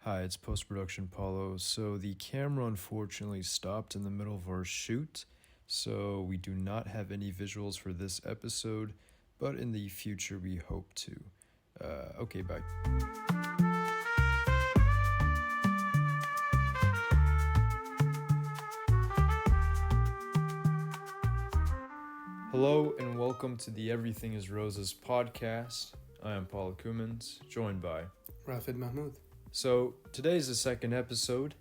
Hi, it's post production Paulo. So the camera unfortunately stopped in the middle of our shoot, so we do not have any visuals for this episode, but in the future we hope to. Okay, bye. Hello and welcome to the Everything is Roses podcast. I am Paul Kumans, joined by Rafid Mahmoud. So today is the second episode,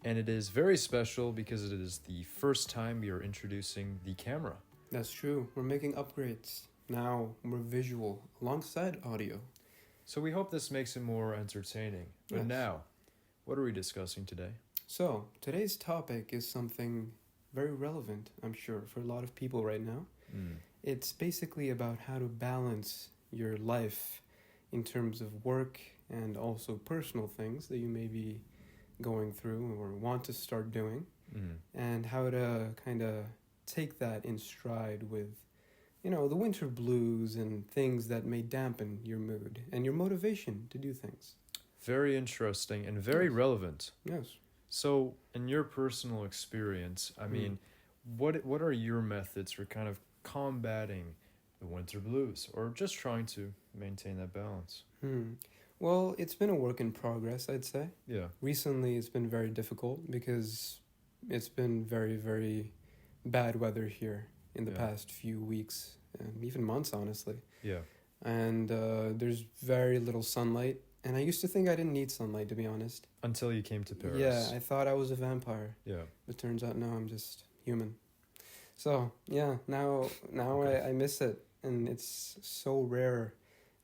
and it is very special because it is the first time we are introducing the camera. That's true. We're making upgrades. Now we're visual alongside audio. So we hope this makes it more entertaining. But Yes. now, what are we discussing today? So today's topic is something very relevant, I'm sure, for a lot of people right now. It's basically about how to balance your life in terms of work and also personal things that you may be going through or want to start doing, and how to kind of take that in stride with, the winter blues and things that may dampen your mood and your motivation to do things. Very interesting and very Yes. relevant. Yes. So, in your personal experience, what are your methods for kind of combating the winter blues or just trying to maintain that balance? Well, it's been a work in progress, I'd say. Yeah. Recently, it's been very difficult because it's been very, very bad weather here in the Yeah. past few weeks and even months, honestly. Yeah. And there's very little sunlight. And I used to think I didn't need sunlight, to be honest. Until you came to Paris. Yeah, I thought I was a vampire. Yeah. But turns out, no, I'm just human. So, yeah, now Okay. I miss it. And it's so rare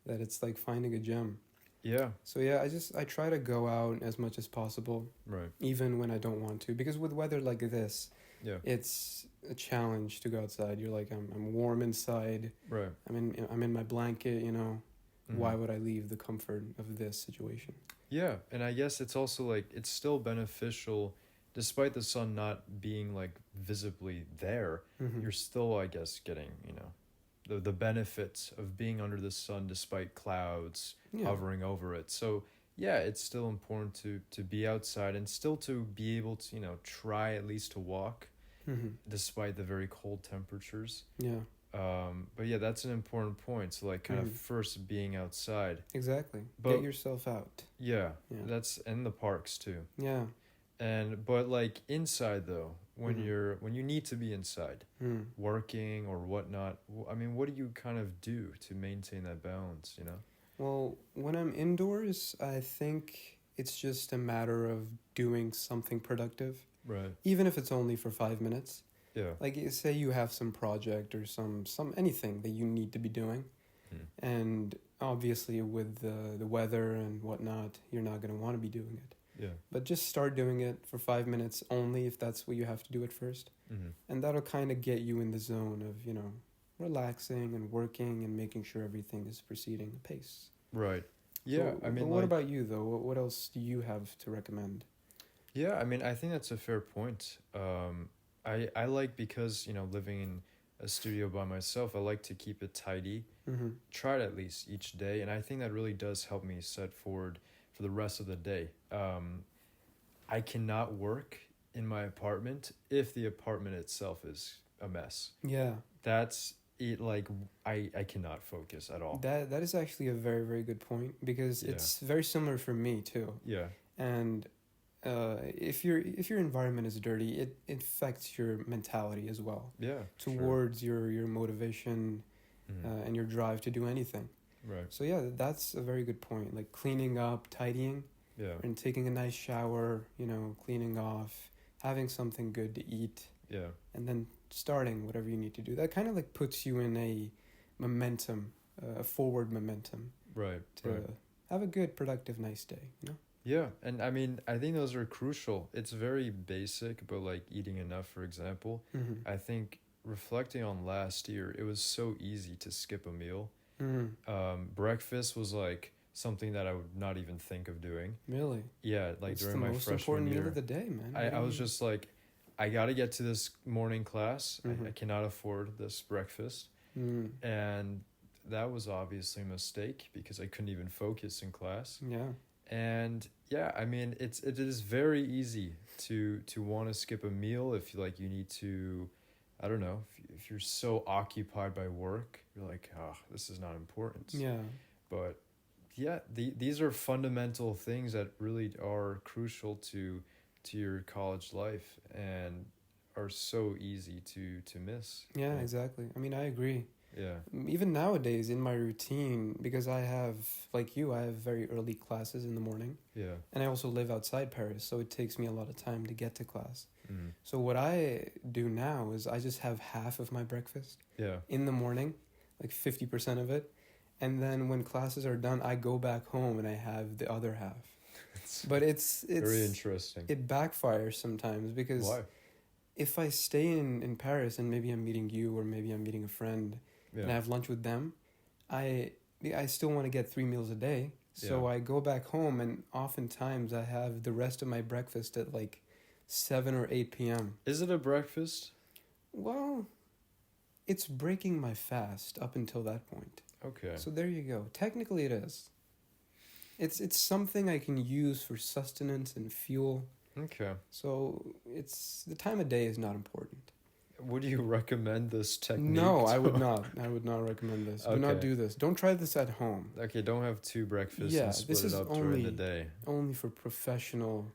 that it's like finding a gem. Yeah. So, yeah, I try to go out as much as possible, Right. even when I don't want to. Because with weather like this, Yeah. it's a challenge to go outside. You're like, I'm warm inside. Right. I'm in my blanket, Mhm. Why would I leave the comfort of this situation? Yeah, and I guess it's also like it's still beneficial despite the sun not being like visibly there. Mhm. You're still, I guess, getting, the benefits of being under the sun despite clouds Yeah. hovering over it. So, yeah, it's still important to be outside and still to be able to, try at least to walk Mhm. despite the very cold temperatures. Yeah, But yeah, that's an important point. So like kind of Mhm. first being outside. exactly. But- Get yourself out. Yeah, Yeah. that's in the parks too. Yeah. But like inside though, when Mhm. when you need to be inside, Mm. working or whatnot, what do you kind of do to maintain that balance, Well, when I'm indoors, I think it's just a matter of doing something productive, Right. even if it's only for 5 minutes. Yeah. Like, say you have some project or some anything that you need to be doing, Mm. and obviously with the weather and whatnot, you're not going to want to be doing it. Yeah. But just start doing it for 5 minutes only if that's what you have to do at first. Mm-hmm. And that'll kind of get you in the zone of, relaxing and working and making sure everything is proceeding apace. Right. Yeah. So, but what about you, though? What else do you have to recommend? Yeah, I think that's a fair point. I like because, living in a studio by myself, I like to keep it tidy. Mm-hmm. Try it at least each day, and I think that really does help me set forward for the rest of the day. I cannot work in my apartment if the apartment itself is a mess. Yeah, That's it. Like I cannot focus at all. that is actually a very, very good point because Yeah. it's very similar for me, too. Yeah. And if your environment is dirty, it affects your mentality as well Yeah. towards your motivation Sure. and your drive to do anything. Right. So yeah, that's a very good point. Like cleaning up, tidying, Yeah. and taking a nice shower, cleaning off, having something good to eat, Yeah. and then starting whatever you need to do. That kind of like puts you in a momentum, a forward momentum Right. to Right. have a good, productive, nice day, Yeah, and I think those are crucial. It's very basic, but like eating enough, for example. Mm-hmm. I think reflecting on last year, it was so easy to skip a meal. Mm-hmm. Breakfast was like something that I would not even think of doing. Really? Yeah, like It's during the my most freshman important year. meal of the day, man. I was just like, I got to get to this morning class. I Mhm. cannot afford this breakfast. And that was obviously a mistake because I couldn't even focus in class. Yeah. And yeah, I mean, it is very easy to want to skip a meal if you need to, I don't know, if you're so occupied by work, you're like, oh, this is not important. Yeah. But yeah, these are fundamental things that really are crucial to your college life and are so easy to miss. Yeah, exactly. I mean, I agree. Yeah. Even nowadays in my routine, because I have, like you, I have very early classes in the morning, Yeah. and I also live outside Paris, so it takes me a lot of time to get to class. Mm. So what I do now is I just have half of my breakfast Yeah. in the morning, like 50% of it, and then when classes are done, I go back home and I have the other half. But it's very interesting. It backfires sometimes because Why? if I stay in Paris and maybe I'm meeting you or maybe I'm meeting a friend and I have lunch with them, I still want to get 3 meals a day. So I go back home and oftentimes I have the rest of my breakfast at like 7 or 8 p.m. Is it a breakfast? Well, it's breaking my fast up until that point. Okay. So there you go. Technically it is. It's something I can use for sustenance and fuel. Okay. So it's the time of day is not important. Would you recommend this technique? No, I would not. I would not recommend this. Do not do this. Don't try this at home. Okay, don't have 2 breakfasts Yeah, and split this is it up during the day. Only for professional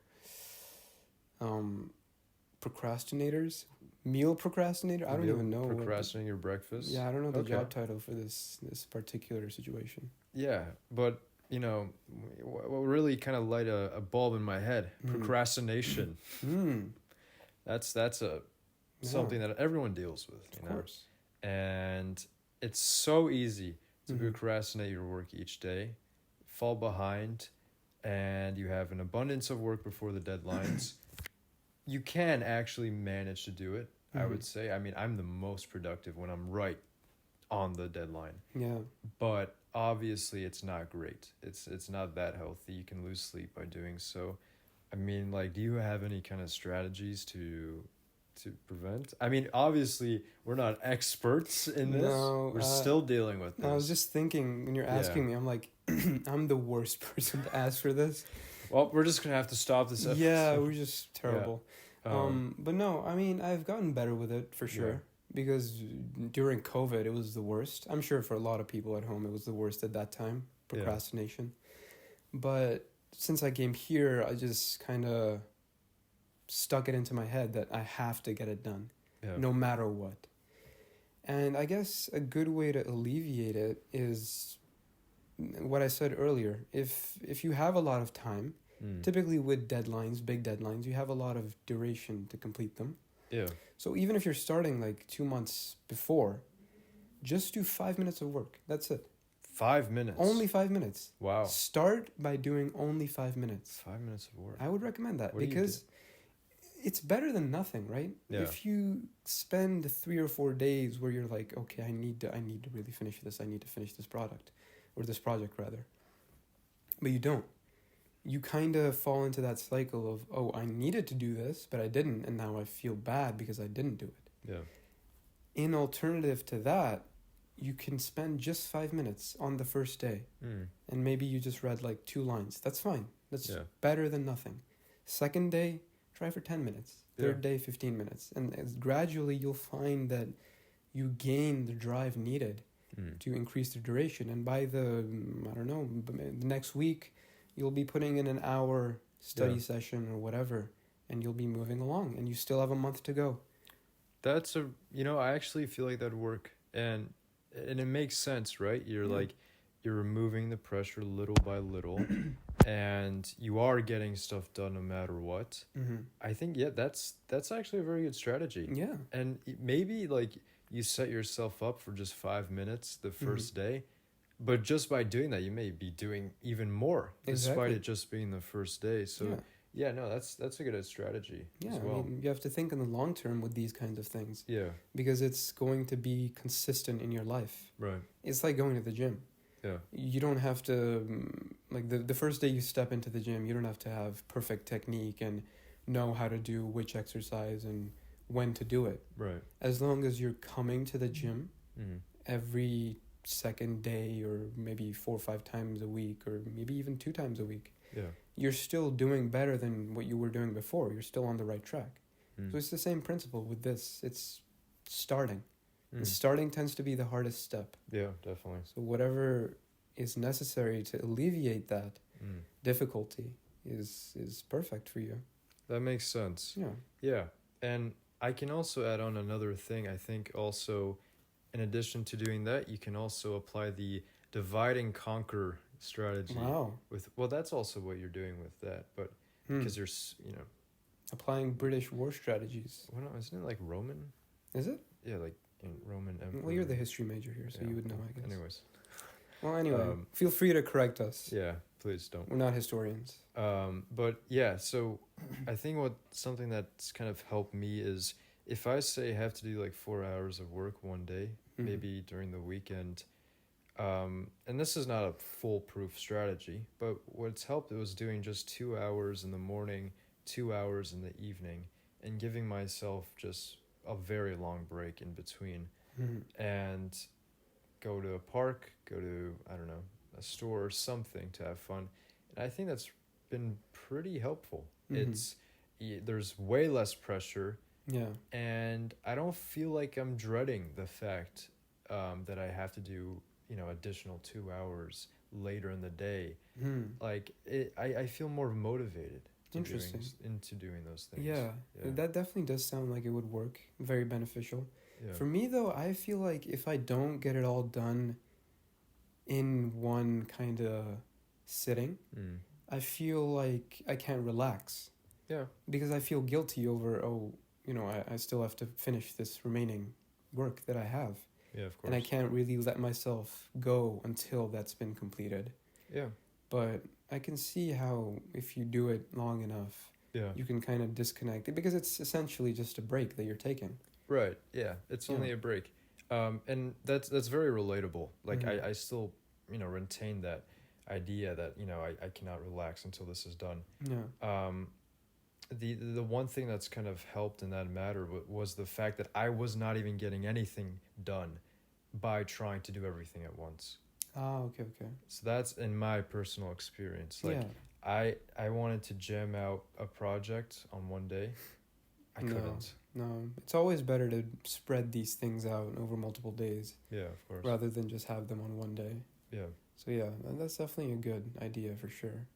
procrastinators. Meal procrastinator? I don't even know. Procrastinating your breakfast? Yeah, I don't know the job title for this particular situation. Yeah, but you know, what really kind of light a bulb in my head, procrastination. That's something that everyone deals with, of course. And it's so easy to procrastinate your work each day, fall behind, and you have an abundance of work before the deadlines. You can actually manage to do it, I would say. I mean, I'm the most productive when I'm right on the deadline. Yeah. But obviously it's not great. It's not that healthy. You can lose sleep by doing so. I mean, like, do you have any kind of strategies to prevent? I mean, obviously we're not experts in this. No, we're still dealing with this. I was just thinking when you're asking me, I'm like, I'm the worst person to ask for this. Well, we're just gonna have to stop this episode. Yeah, we're just terrible. Yeah. But no, I mean, I've gotten better with it for sure. Yeah. Because during COVID, it was the worst. I'm sure for a lot of people at home, it was the worst at that time, procrastination. Yeah. But since I came here, I just kind of stuck it into my head that I have to get it done, no matter what. And I guess a good way to alleviate it is what I said earlier. If you have a lot of time, typically with deadlines, big deadlines, you have a lot of duration to complete them. Yeah. So even if you're starting like 2 months before, just do 5 minutes of work. That's it. 5 minutes? Only 5 minutes. Wow. Start by doing only 5 minutes. 5 minutes of work. I would recommend that because it's better than nothing, right? Yeah. If you spend 3 or 4 days where you're like, okay, I need to really finish this. I need to finish this product or this project rather. But you don't. You kind of fall into that cycle of, oh, I needed to do this, but I didn't, and now I feel bad because I didn't do it. Yeah. In alternative to that, you can spend just 5 minutes on the first day, and maybe you just read like 2 lines. That's fine. That's better than nothing. Second day, try for 10 minutes. Third day, 15 minutes. And gradually you'll find that you gain the drive needed to increase the duration. And by the next week, you'll be putting in an hour study session or whatever, and you'll be moving along, and you still have a month to go. That's I actually feel like that'd work, and it makes sense, right? You're you're removing the pressure little by little, and you are getting stuff done no matter what. I think that's actually a very good strategy. Yeah, and maybe like you set yourself up for just 5 minutes the first day. But just by doing that, you may be doing even more, despite it just being the first day. So, that's a good strategy as well. I mean, you have to think in the long term with these kinds of things. Yeah. Because it's going to be consistent in your life. Right. It's like going to the gym. Yeah. You don't have to, like the first day you step into the gym, you don't have to have perfect technique and know how to do which exercise and when to do it. Right. As long as you're coming to the gym every second day or maybe 4 or 5 times a week or maybe even 2 times a week, Yeah. you're still doing better than what you were doing before. You're still on the right track. So it's the same principle with this. It's starting. And starting tends to be the hardest step. Yeah, definitely. So whatever is necessary to alleviate that difficulty is perfect for you. That makes sense. Yeah. Yeah. And I can also add on another thing. I think also, in addition to doing that, you can also apply the divide and conquer strategy. Wow. Well, that's also what you're doing with that, but because there's, applying British war strategies. well, no, isn't it like Roman? Is it? Yeah, like in Roman Empire. Well, you're the history major here, so Yeah, you would know, I guess. Anyways. Well, anyway, feel free to correct us. Yeah, please don't. We're not historians. But yeah, so I think something that's kind of helped me is if I say I have to do like 4 hours of work one day, maybe during the weekend, and this is not a foolproof strategy, but what's helped was doing just 2 hours in the morning, 2 hours in the evening, and giving myself just a very long break in between, and go to a park, go to, I don't know, a store or something to have fun. And I think that's been pretty helpful. There's way less pressure. Yeah. And I don't feel like I'm dreading the fact that I have to do, additional 2 hours later in the day. Like I feel more motivated into doing those things. Yeah, that definitely does sound like it would work. Very beneficial. Yeah. For me, though, I feel like if I don't get it all done in one kind of sitting, I feel like I can't relax. Yeah. Because I feel guilty over, I still have to finish this remaining work that I have. Yeah, of course. And I can't really let myself go until that's been completed. Yeah. But I can see how if you do it long enough, you can kind of disconnect it because it's essentially just a break that you're taking. Right. Yeah. It's only a break. And that's very relatable. Like I still, retain that idea that, I cannot relax until this is done. Yeah. The one thing that's kind of helped in that matter was the fact that I was not even getting anything done by trying to do everything at once. Okay. So that's in my personal experience. Like I wanted to jam out a project on one day. I couldn't. No, it's always better to spread these things out over multiple days. Yeah, of course. Rather than just have them on one day. Yeah. So yeah, that's definitely a good idea for sure.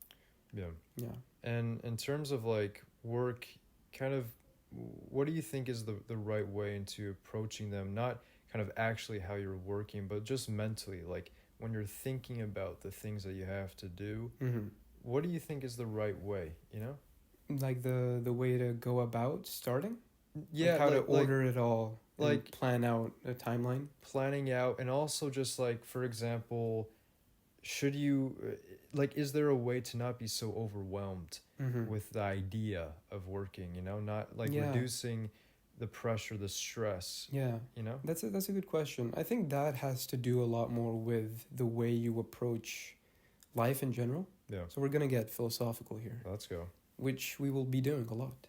Yeah. Yeah. And in terms of like work, kind of, what do you think is the right way into approaching them? Not kind of actually how you're working, but just mentally, like when you're thinking about the things that you have to do, what do you think is the right way, Like the way to go about starting? Yeah. Like how to order it all, like plan out a timeline? Planning out, and also just like, for example, should you, is there a way to not be so overwhelmed with the idea of working, not like reducing the pressure, the stress? Yeah. That's a good question. I think that has to do a lot more with the way you approach life in general. Yeah. So we're going to get philosophical here. Let's go. Which we will be doing a lot.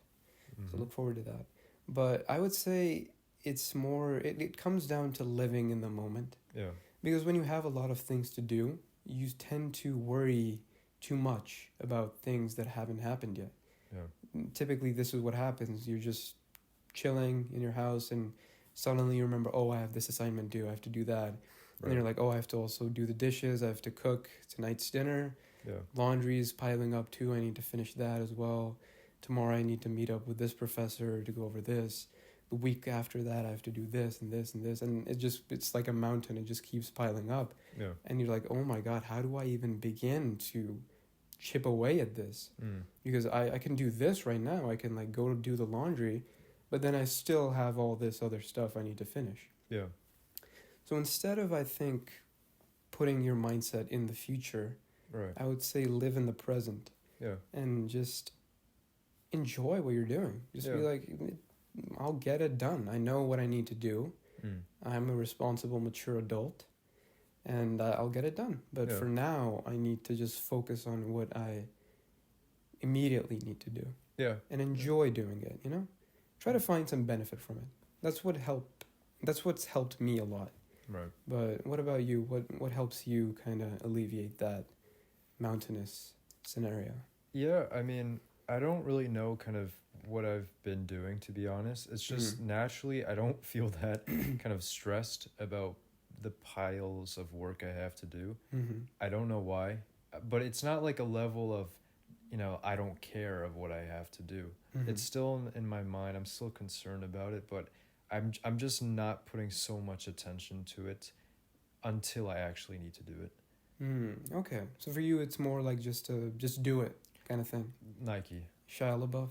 So look forward to that. But I would say it's more, it comes down to living in the moment. Yeah. Because when you have a lot of things to do, you tend to worry too much about things that haven't happened yet. Yeah. Typically, this is what happens. You're just chilling in your house and suddenly you remember, I have this assignment due. I have to do that. And then you're like, I have to also do the dishes. I have to cook tonight's dinner. Yeah. Laundry is piling up too. I need to finish that as well. Tomorrow I need to meet up with this professor to go over this. The week after that I have to do this and this and this. And it's like a mountain. It just keeps piling up. Yeah. And you're like, oh my God, how do I even begin to chip away at this? Because I can do this right now. I can like go do the laundry, but then I still have all this other stuff I need to finish. Yeah. So instead of, I think, putting your mindset in the future, I would say live in the present. Yeah. And just enjoy what you're doing. Just be like, I'll get it done. I know what I need to do. I'm a responsible, mature adult, and I'll get it done. But for now, I need to just focus on what I immediately need to do. Yeah. And enjoy doing it, Try to find some benefit from it. That's what's helped me a lot. Right. But what about you? What helps you kind of alleviate that mountainous scenario. Yeah, I mean, I don't really know kind of what I've been doing, to be honest. It's just naturally I don't feel that kind of stressed about the piles of work I have to do. Mm-hmm. I don't know why, but it's not like a level of, I don't care of what I have to do. Mm-hmm. It's still in my mind. I'm still concerned about it, but I'm just not putting so much attention to it until I actually need to do it. Okay, so for you, it's more like just do it kind of thing. Nike. Shia LaBeouf.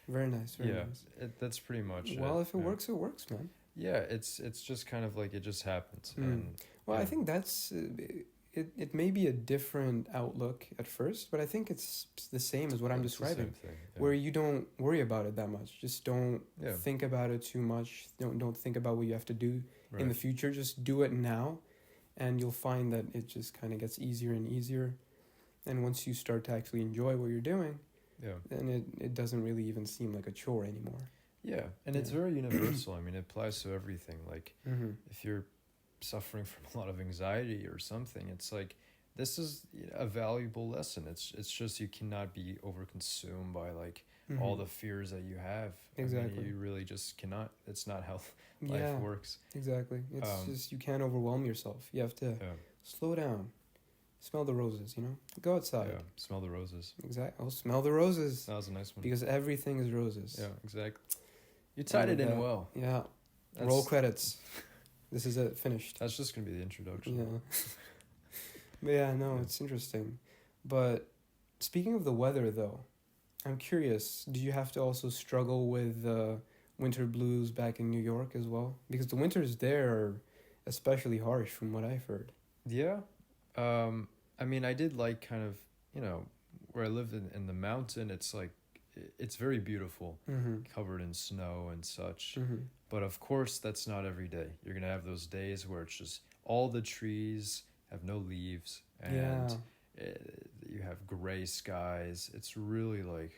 Very nice. Very nice. That's pretty much Well, it. if it works, it works, man. Yeah, it's just kind of like it just happens. And well, I think that's it may be a different outlook at first, but I think it's the same as what I'm describing. The same thing, yeah. Where you don't worry about it that much. Just don't think about it too much. Don't think about what you have to do in the future. Just do it now, and you'll find that it just kind of gets easier and easier. And once you start to actually enjoy what you're doing, then it doesn't really even seem like a chore anymore. Yeah, and it's very universal. I mean, it applies to everything. Like, if you're suffering from a lot of anxiety or something, it's like, this is a valuable lesson. It's just you cannot be overconsumed by, like, all the fears that you have. Exactly. I mean, you really just cannot. It's not how life works. Exactly. It's just, you can't overwhelm yourself. You have to slow down. Smell the roses, Go outside. Yeah, smell the roses. Exactly. Oh, smell the roses. That was a nice one. Because everything is roses. Yeah, exactly. You tied it in well. Yeah. Roll credits. This is it. Finished. That's just going to be the introduction. Yeah. But it's interesting. But speaking of the weather, though, I'm curious, do you have to also struggle with winter blues back in New York as well? Because the winters there are especially harsh from what I've heard. Yeah. I mean, I did like kind of, where I lived in the mountain, it's like, it's very beautiful, covered in snow and such. But of course, that's not every day. You're going to have those days where it's just all the trees have no leaves and you have gray skies. It's really like,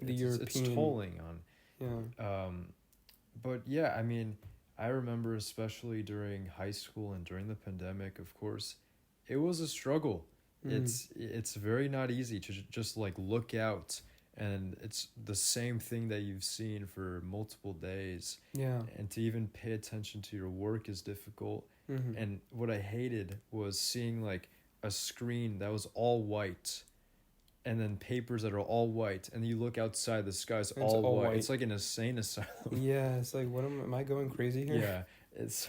it's tolling on. Yeah. But yeah, I mean, I remember especially during high school and during the pandemic, of course, it was a struggle. It's very not easy to just like look out and it's the same thing that you've seen for multiple days. Yeah. And to even pay attention to your work is difficult. And what I hated was seeing like a screen that was all white and then papers that are all white and you look outside, the sky's all white. It's like an insane asylum. Yeah, it's like, what am I going crazy here? Yeah. It's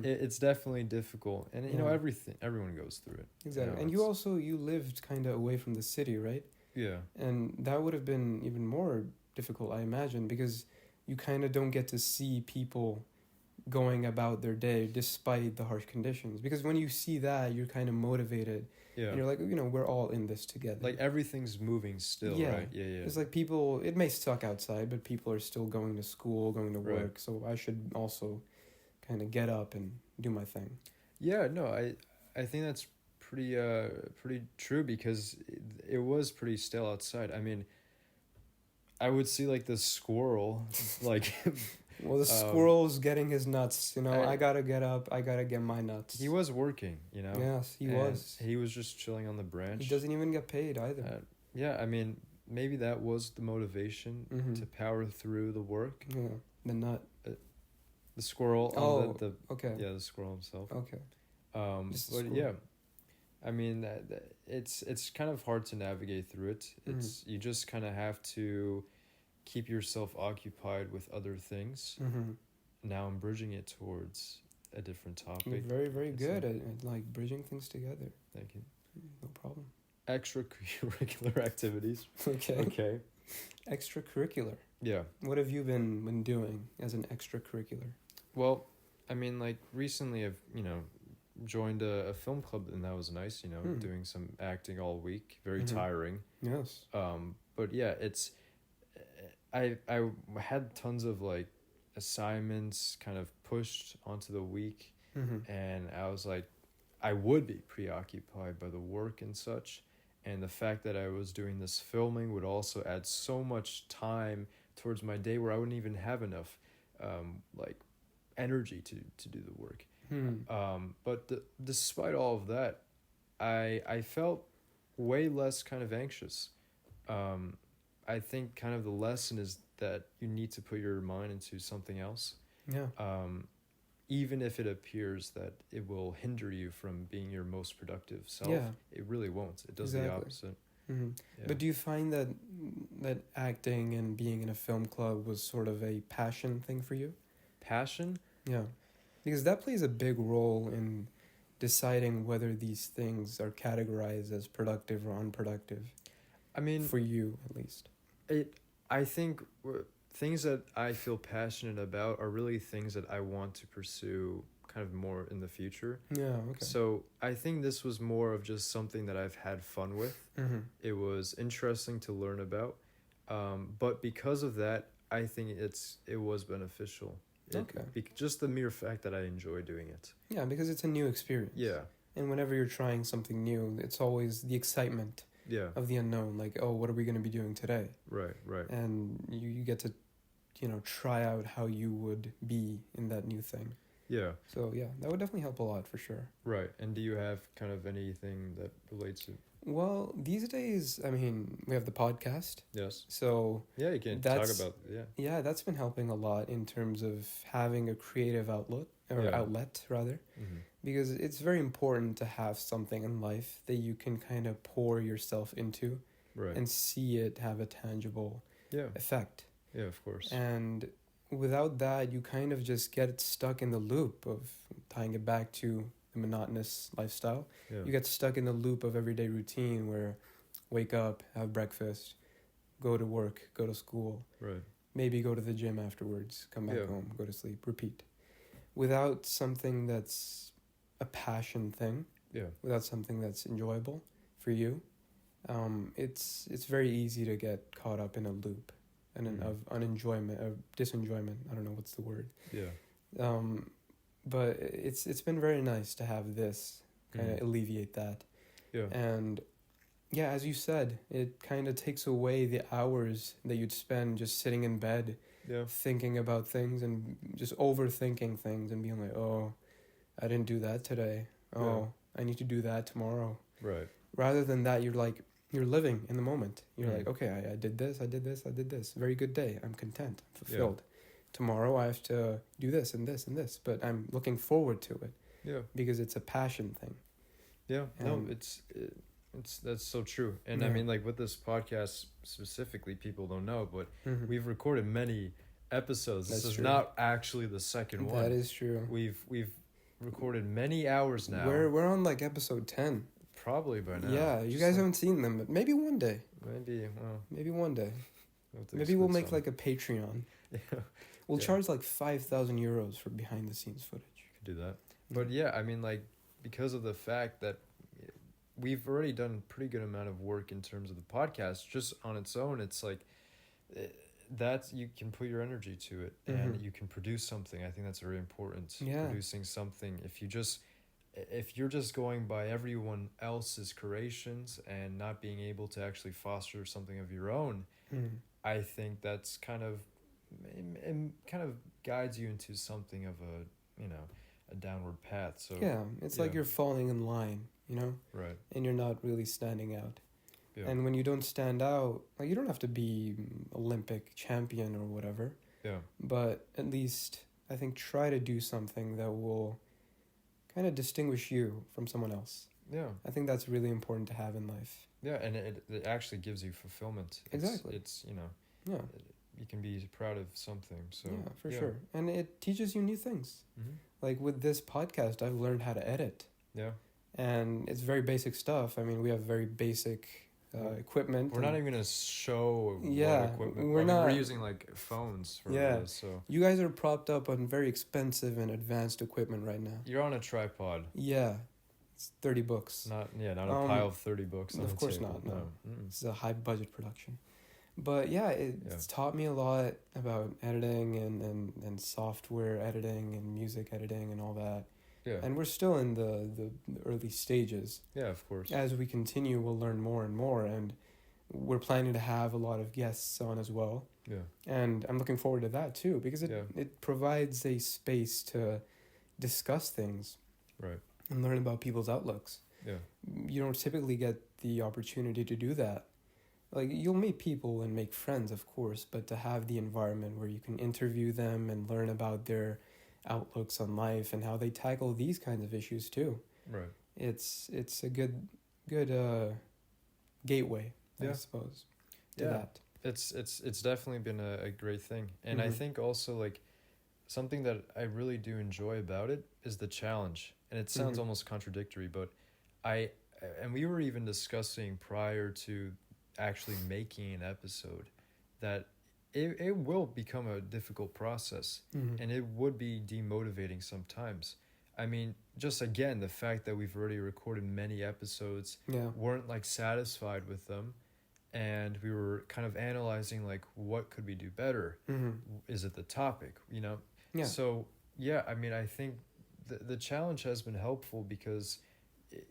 it's definitely difficult, and everyone goes through it. Exactly. And you lived kind of away from the city, right? Yeah. And that would have been even more difficult, I imagine, because you kind of don't get to see people going about their day despite the harsh conditions. Because when you see that, you're kind of motivated. Yeah. And you're like, we're all in this together. Like everything's moving still, right? Yeah. It's like people, it may suck outside, but people are still going to school, going to work. Right. So I should also kind of get up and do my thing. Yeah, no, I think that's pretty true because it was pretty stale outside. I mean, I would see like the squirrel, like. Well, the squirrel's getting his nuts. I gotta get up. I gotta get my nuts. He was working. Yes, he was. He was just chilling on the branch. He doesn't even get paid either. Yeah, I mean, maybe that was the motivation to power through the work. Yeah, the nut. The squirrel. Okay. Yeah, the squirrel himself. Okay. But yeah, I mean, it's kind of hard to navigate through it. It's you just kind of have to keep yourself occupied with other things. Now I'm bridging it towards a different topic. You're very, very good at like bridging things together. Thank you. No problem. Extracurricular activities. Okay. Extracurricular. Yeah. What have you been doing as an extracurricular? Well, I mean, like recently I've, joined a film club and that was nice, doing some acting all week. Very tiring. Yes. But yeah, it's I had tons of like assignments kind of pushed onto the week and I was like I would be preoccupied by the work and such, and the fact that I was doing this filming would also add so much time towards my day where I wouldn't even have enough like energy to do the work. But despite all of that, I felt way less kind of anxious. I think kind of the lesson is that you need to put your mind into something else. Yeah. Even if it appears that it will hinder you from being your most productive self, Yeah. it really won't. It does Exactly. the opposite. Mm-hmm. Yeah. But do you find that acting and being in a film club was sort of a passion thing for you? Passion? Yeah. Because that plays a big role in deciding whether these things are categorized as productive or unproductive. I mean, for you at least. I think things that I feel passionate about are really things that I want to pursue kind of more in the future. Yeah, okay. So I think this was more of just something that I've had fun with. Mm-hmm. It was interesting to learn about. But because of that, I think it was beneficial. Just the mere fact that I enjoy doing it. Yeah, because it's a new experience. Yeah. And whenever you're trying something new, it's always the excitement of the unknown. Like, oh, what are we going to be doing today? Right. And you get to, try out how you would be in that new thing. Yeah. So, yeah, that would definitely help a lot for sure. Right. And do you have kind of anything that relates to... Well, these days, I mean, we have the podcast. Yes. So... Yeah, you can talk about... Yeah. Yeah, that's been helping a lot in terms of having a creative outlet, rather. Mm-hmm. Because it's very important to have something in life that you can kind of pour yourself into. Right. And see it have a tangible effect. Yeah, of course. And without that, you kind of just get stuck in the loop of tying it back to the monotonous lifestyle. Yeah. You get stuck in the loop of everyday routine where wake up, have breakfast, go to work, go to school, right, maybe go to the gym afterwards, come back home, go to sleep, repeat. Without something that's a passion thing, without something that's enjoyable for you, it's very easy to get caught up in a loop and of unenjoyment, of disenjoyment. I don't know what's the word. Yeah. But it's been very nice to have this kind of alleviate that. Yeah. And yeah, as you said, it kind of takes away the hours that you'd spend just sitting in bed, thinking about things and just overthinking things and being like, oh, I didn't do that today. Oh, I need to do that tomorrow. Right. Rather than that, you're living in the moment. You're like, okay, I did this. Very good day. I'm content. I'm fulfilled. Tomorrow I have to do this and this and this, but I'm looking forward to it. Yeah. Because it's a passion thing. Yeah. No, it's that's so true. And I mean, like with this podcast specifically, people don't know, but we've recorded many episodes. This is not actually the second one. That is true. We've recorded many hours now. We're on like episode 10. Probably by now. Yeah, you guys haven't seen them, but maybe one day. Maybe one day. Maybe we'll make like a Patreon. Yeah. We'll charge like 5,000 euros for behind the scenes footage. Could do that. But yeah, I mean, like, because of the fact that we've already done a pretty good amount of work in terms of the podcast, just on its own, it's like that you can put your energy to it and you can produce something. I think that's very important. Yeah. Producing something. If you're just going by everyone else's creations and not being able to actually foster something of your own, I think that's kind of guides you into something of a downward path. So it's like you're falling in line, right, and you're not really standing out. Yeah. And when you don't stand out, like, you don't have to be Olympic champion or whatever, but at least I think try to do something that will kind of distinguish you from someone else. I think that's really important to have in life. And it actually gives you fulfillment. Exactly. It's you can be proud of something. So for sure. And it teaches you new things. Like with this podcast, I've learned how to edit. And it's very basic stuff. I mean, we have very basic equipment. We're not even going to show what equipment. We're using like phones for this. So you guys are propped up on very expensive and advanced equipment right now. You're on a tripod. Yeah. It's 30 books. Not a pile of 30 books on of course table. Not. No. It's a high budget production. But it's taught me a lot about editing and software editing and music editing and all that. Yeah. And we're still in the early stages. Yeah, of course. As we continue, we'll learn more and more, and we're planning to have a lot of guests on as well. Yeah. And I'm looking forward to that too, because it provides a space to discuss things. Right. And learn about people's outlooks. Yeah. You don't typically get the opportunity to do that. Like, you'll meet people and make friends, of course, but to have the environment where you can interview them and learn about their outlooks on life and how they tackle these kinds of issues too. Right. It's a good gateway, I suppose, to that. It's definitely been a great thing. And I think also, like, something that I really do enjoy about it is the challenge. And it sounds almost contradictory, but and we were even discussing prior to actually making an episode that it will become a difficult process, and it would be demotivating sometimes. I mean, just again, the fact that we've already recorded many episodes, weren't like satisfied with them, and we were kind of analyzing like, what could we do better? Is it the topic, you know? So yeah, I mean, I think the challenge has been helpful because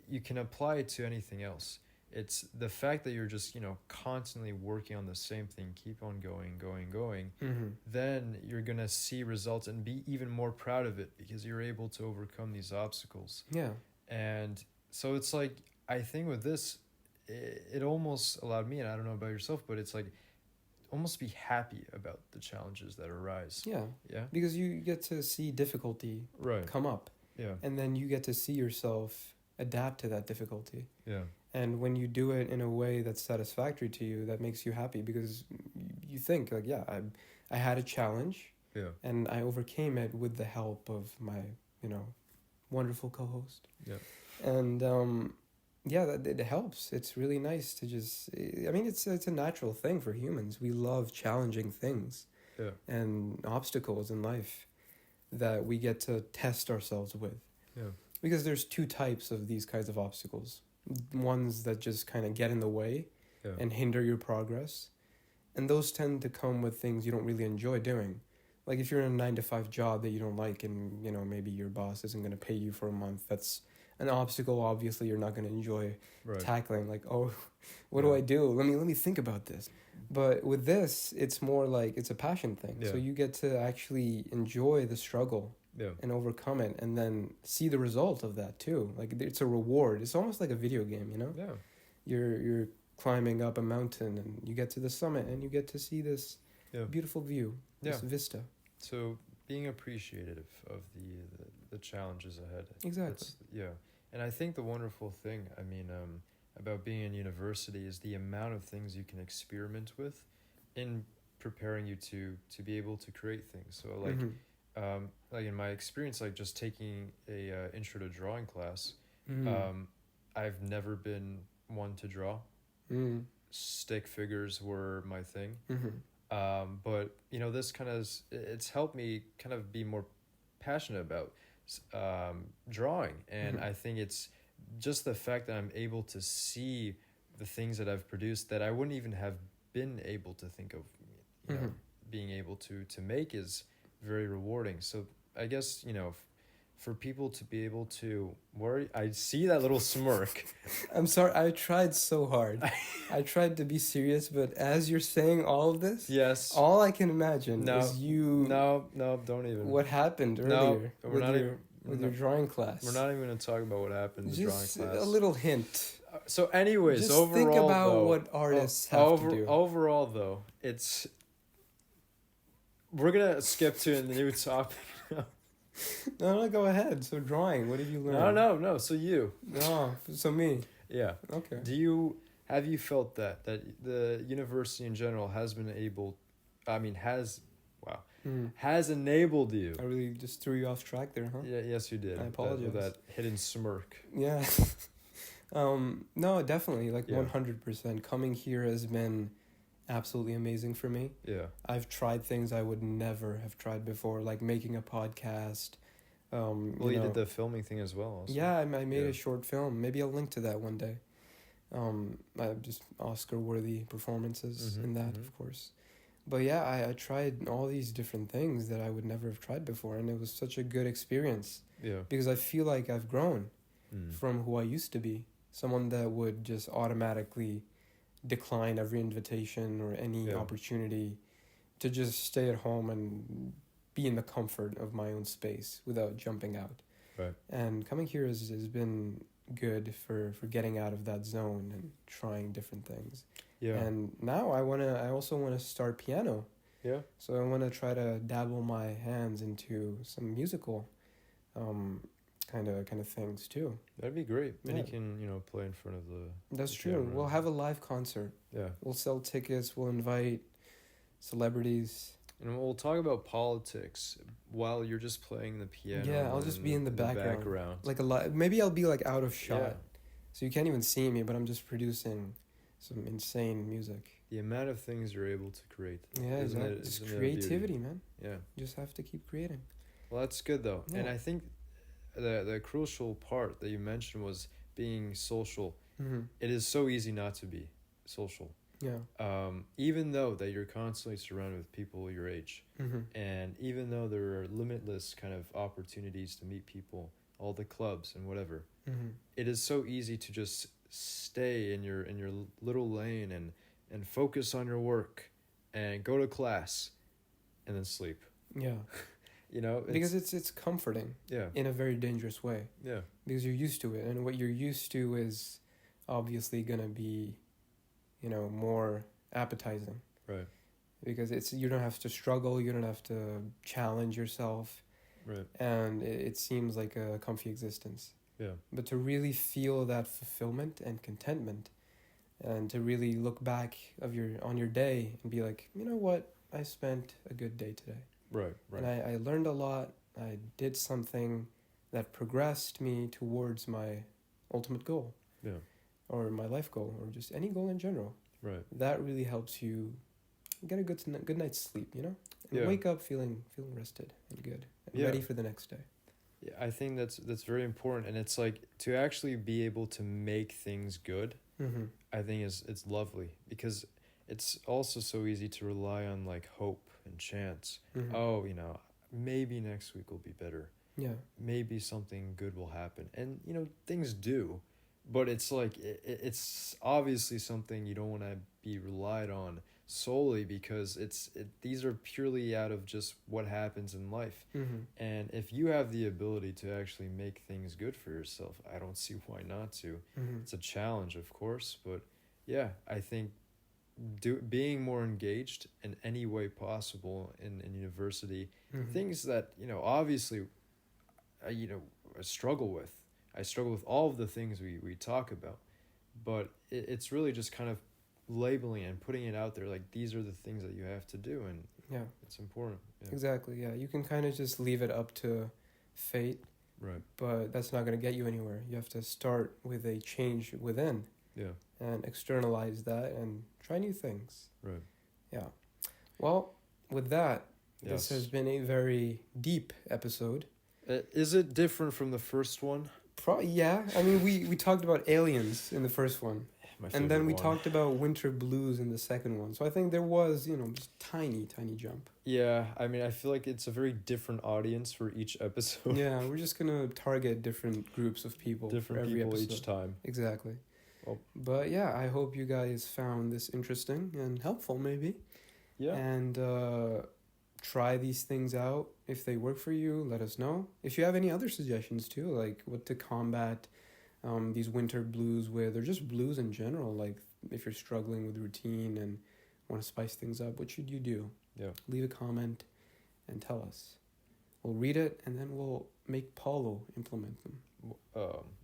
you can apply it to anything else. It's the fact that you're just, you know, constantly working on the same thing, keep on going, then you're going to see results and be even more proud of it because you're able to overcome these obstacles. Yeah. And so it's like, I think with this, it almost allowed me, and I don't know about yourself, but it's like almost be happy about the challenges that arise. Yeah. Yeah. Because you get to see difficulty come up. Yeah. And then you get to see yourself adapt to that difficulty. Yeah. And when you do it in a way that's satisfactory to you, that makes you happy because you think like, yeah, I had a challenge, and I overcame it with the help of my, you know, wonderful co-host. Yeah. And that it helps. It's really nice to just. I mean, it's a natural thing for humans. We love challenging things, and obstacles in life that we get to test ourselves with. Yeah. Because there's two types of these kinds of obstacles. Ones that just kind of get in the way and hinder your progress. And those tend to come with things you don't really enjoy doing. Like if you're in a 9-to-5 job that you don't like and, you know, maybe your boss isn't going to pay you for a month, that's an obstacle obviously you're not going to enjoy tackling. Like, oh, what do I do? Let me think about this. But with this, it's more like it's a passion thing. So you get to actually enjoy the struggle. And overcome it, and then see the result of that too. Like it's a reward. It's almost like a video game, you know. Yeah. You're climbing up a mountain, and you get to the summit, and you get to see this beautiful view, this vista. So being appreciative of the challenges ahead. Exactly. And I think the wonderful thing, I mean, about being in university is the amount of things you can experiment with, in preparing you to be able to create things. So like. Like in my experience, like just taking a intro to drawing class, I've never been one to draw. Stick figures were my thing. But you know, this kind of it's helped me kind of be more passionate about drawing, and I think it's just the fact that I'm able to see the things that I've produced that I wouldn't even have been able to think of, you know, being able to make is very rewarding. So I guess, you know, for people to be able to worry, I see that little smirk. I'm sorry, I tried so hard. I tried to be serious, but as you're saying all of this, all I can imagine is you. No, don't even. What happened earlier with your drawing class? We're not even going to talk about what happened in the drawing class. Just a little hint. So, anyways, just overall, think about though, what artists have to do. Overall, though, we're gonna skip to a new topic. No, go ahead. So drawing, what did you learn? No. So you. No, so me. Yeah. Okay. Have you felt that the university in general has enabled you? I really just threw you off track there, huh? Yeah. Yes, you did. I apologize. That hidden smirk. Yeah. No, definitely, like 100%. Coming here has been absolutely amazing for me. Yeah. I've tried things I would never have tried before, like making a podcast. You did the filming thing as well. Also. Yeah, I made a short film. Maybe I'll link to that one day. I just Oscar-worthy performances in that, of course. But yeah, I tried all these different things that I would never have tried before, and it was such a good experience. Yeah. Because I feel like I've grown from who I used to be. Someone that would just automatically decline every invitation or any opportunity to just stay at home and be in the comfort of my own space without jumping out. Right. And coming here has been good for getting out of that zone and trying different things. Yeah. And now I also want to start piano. Yeah. So I want to try to dabble my hands into some musical kind of things too. That'd be great. And Yeah. you can, play in front of the. That's the true. camera. We'll have a live concert. Yeah. We'll sell tickets, we'll invite celebrities. And we'll talk about politics while you're just playing the piano. Yeah, I'll just be in the background. Like maybe I'll be like out of shot. Yeah. So you can't even see me, but I'm just producing some insane music. The amount of things you're able to create. Yeah, Isn't exactly. it- It's isn't it a beauty? creativity, man. Yeah. You just have to keep creating. Well, that's good though. And Yeah. I think the crucial part that you mentioned was being social. Mm-hmm. It is so easy not to be social. Yeah. Even though that you're constantly surrounded with people your age, Mm-hmm. and even though there are limitless kind of opportunities to meet people, all the clubs and whatever, Mm-hmm. it is so easy to just stay in your little lane and focus on your work and go to class and then sleep. Yeah. It's, Because it's comforting yeah, in a very dangerous way. yeah, Because you're used to it, and what you're used to is obviously gonna be, more appetizing. right, Because you don't have to struggle, you don't have to challenge yourself, right, and it seems like a comfy existence. yeah, But to really feel that fulfillment and contentment, and to really look back on your day and be like, you know what, I spent a good day today. right, right, And I learned a lot. I did something that progressed me towards my ultimate goal, yeah, or my life goal, or just any goal in general. right, That really helps you get a good night's sleep, and Yeah. wake up feeling rested and good and Yeah. ready for the next day. yeah. I think that's very important, and it's like to actually be able to make things good. Mm-hmm. I think it's lovely because it's also so easy to rely on like hope and chance. Mm-hmm. Oh, maybe next week will be better. Yeah. Maybe something good will happen, and things do, but it's like it's obviously something you don't want to be relied on solely because these are purely out of just what happens in life. Mm-hmm. And if you have the ability to actually make things good for yourself, I don't see why not to. Mm-hmm. It's a challenge, of course, but yeah, I think being more engaged in any way possible in university, Mm-hmm. things that obviously I struggle with. I struggle with all of the things we talk about, but it's really just kind of labeling it and putting it out there like these are the things that you have to do, and Yeah. it's important. Yeah. Exactly. Yeah. You can kind of just leave it up to fate, Right. but that's not going to get you anywhere. You have to start with a change within Yeah. and externalize that and try new things. Right. Yeah. Well, with that, Yes. this has been a very deep episode. Is it different from the first one? Yeah. I mean, we talked about aliens in the first one. My And then favorite we one. talked about winter blues in the second one. So I think there was, just tiny jump. Yeah, I mean, I feel like it's a very different audience for each episode. Yeah, we're just going to target different groups of people for Different every people episode. each time. Exactly. Well- But yeah, I hope you guys found this interesting and helpful maybe. Yeah. And try these things out. If they work for you, let us know. If you have any other suggestions too, like what to combat these winter blues with, or just blues in general, like if you're struggling with routine and want to spice things up, what should you do? Yeah. Leave a comment and tell us. We'll read it and then we'll make Paulo implement them.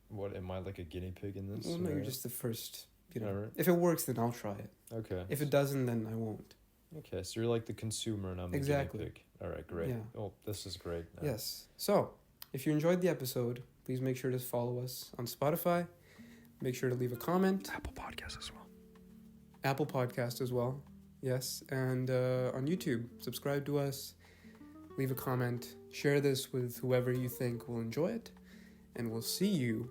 What am I, like a guinea pig in this? Well, no, you're scenario? just the first, Alright. If it works, then I'll try it. Okay. If it doesn't, then I won't. Okay, so you're like the consumer and I'm the Exactly. guinea pig. All right, great. Yeah. Oh, this is great. Yes. So, if you enjoyed the episode, please make sure to follow us on Spotify. Make sure to leave a comment. Apple Podcasts as well. Apple Podcast as well. Yes. And on YouTube, subscribe to us. Leave a comment. Share this with whoever you think will enjoy it. And we'll see you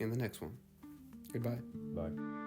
in the next one. Goodbye. Bye.